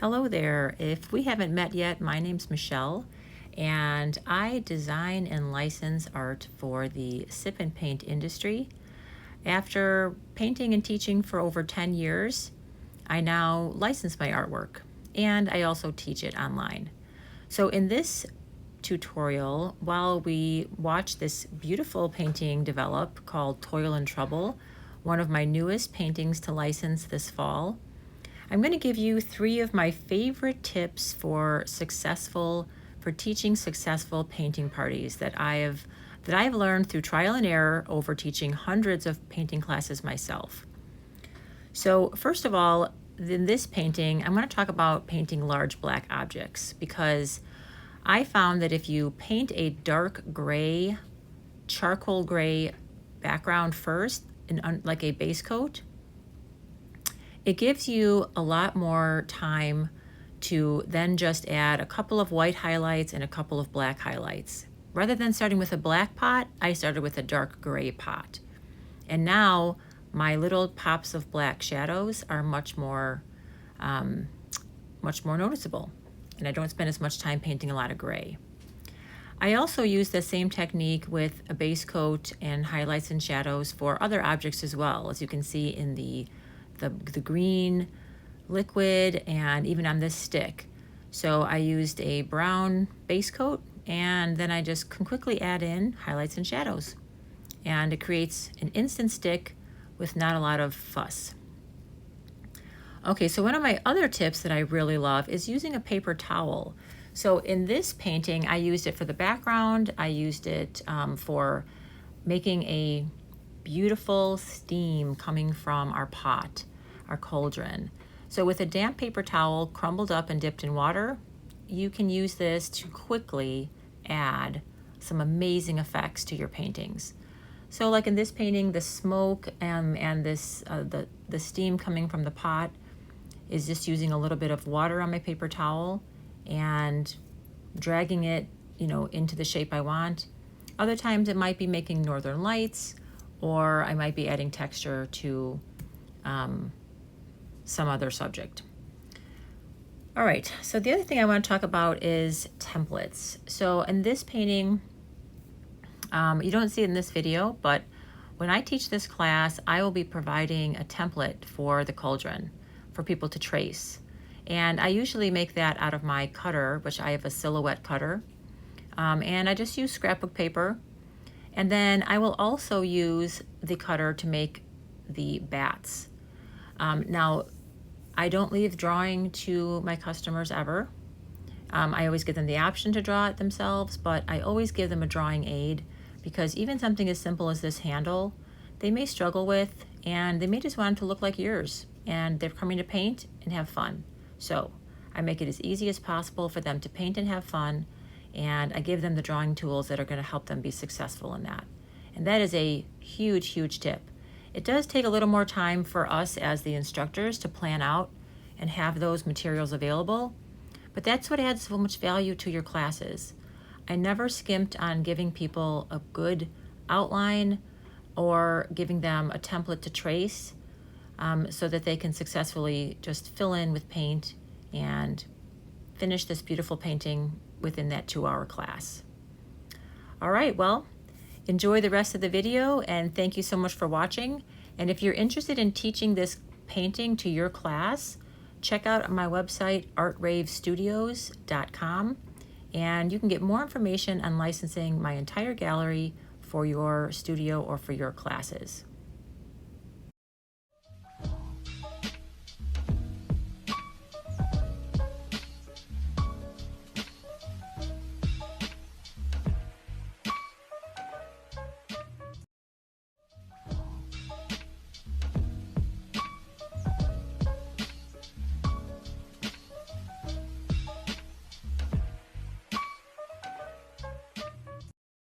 Hello there. If we haven't met yet, my name's Michelle, and I design and license art for the sip and paint industry. After painting and teaching for over 10 years, I now license my artwork, and I also teach it online. So in this tutorial, while we watch this beautiful painting develop called Toil and Trouble, one of my newest paintings to license this fall, I'm going to give you 3 of my favorite tips for teaching successful painting parties that I've learned through trial and error over teaching hundreds of painting classes myself. So first of all, in this painting, I'm going to talk about painting large black objects because I found that if you paint a dark gray, charcoal gray background first, like a base coat, it gives you a lot more time to then just add a couple of white highlights and a couple of black highlights. Rather than starting with a black pot, I started with a dark gray pot. And now my little pops of black shadows are much more noticeable. And I don't spend as much time painting a lot of gray. I also use the same technique with a base coat and highlights and shadows for other objects as well, as you can see in the green liquid and even on this stick. So I used a brown base coat and then I just can quickly add in highlights and shadows. And it creates an instant stick with not a lot of fuss. Okay, so one of my other tips that I really love is using a paper towel. So in this painting, I used it for the background. I used it for making a beautiful steam coming from our pot, our cauldron. So with a damp paper towel crumbled up and dipped in water, you can use this to quickly add some amazing effects to your paintings. So like in this painting, the smoke and this the steam coming from the pot is just using a little bit of water on my paper towel and dragging it, into the shape I want. Other times it might be making northern lights, or I might be adding texture to some other subject. All right, so the other thing I want to talk about is templates. So in this painting, you don't see it in this video, but when I teach this class, I will be providing a template for the cauldron for people to trace. And I usually make that out of my cutter, which I have a silhouette cutter. And I just use scrapbook paper. And then I will also use the cutter to make the bats. Now, I don't leave drawing to my customers ever. I always give them the option to draw it themselves, but I always give them a drawing aid because even something as simple as this handle, they may struggle with, and they may just want it to look like yours, and they're coming to paint and have fun. So I make it as easy as possible for them to paint and have fun, and I give them the drawing tools that are going to help them be successful in that. And that is a huge, huge tip. It does take a little more time for us as the instructors to plan out and have those materials available, but that's what adds so much value to your classes. I never skimped on giving people a good outline or giving them a template to trace so that they can successfully just fill in with paint and finish this beautiful painting within that 2-hour class. All right, well, enjoy the rest of the video and thank you so much for watching. And if you're interested in teaching this painting to your class, check out my website, artravestudios.com, and you can get more information on licensing my entire gallery for your studio or for your classes.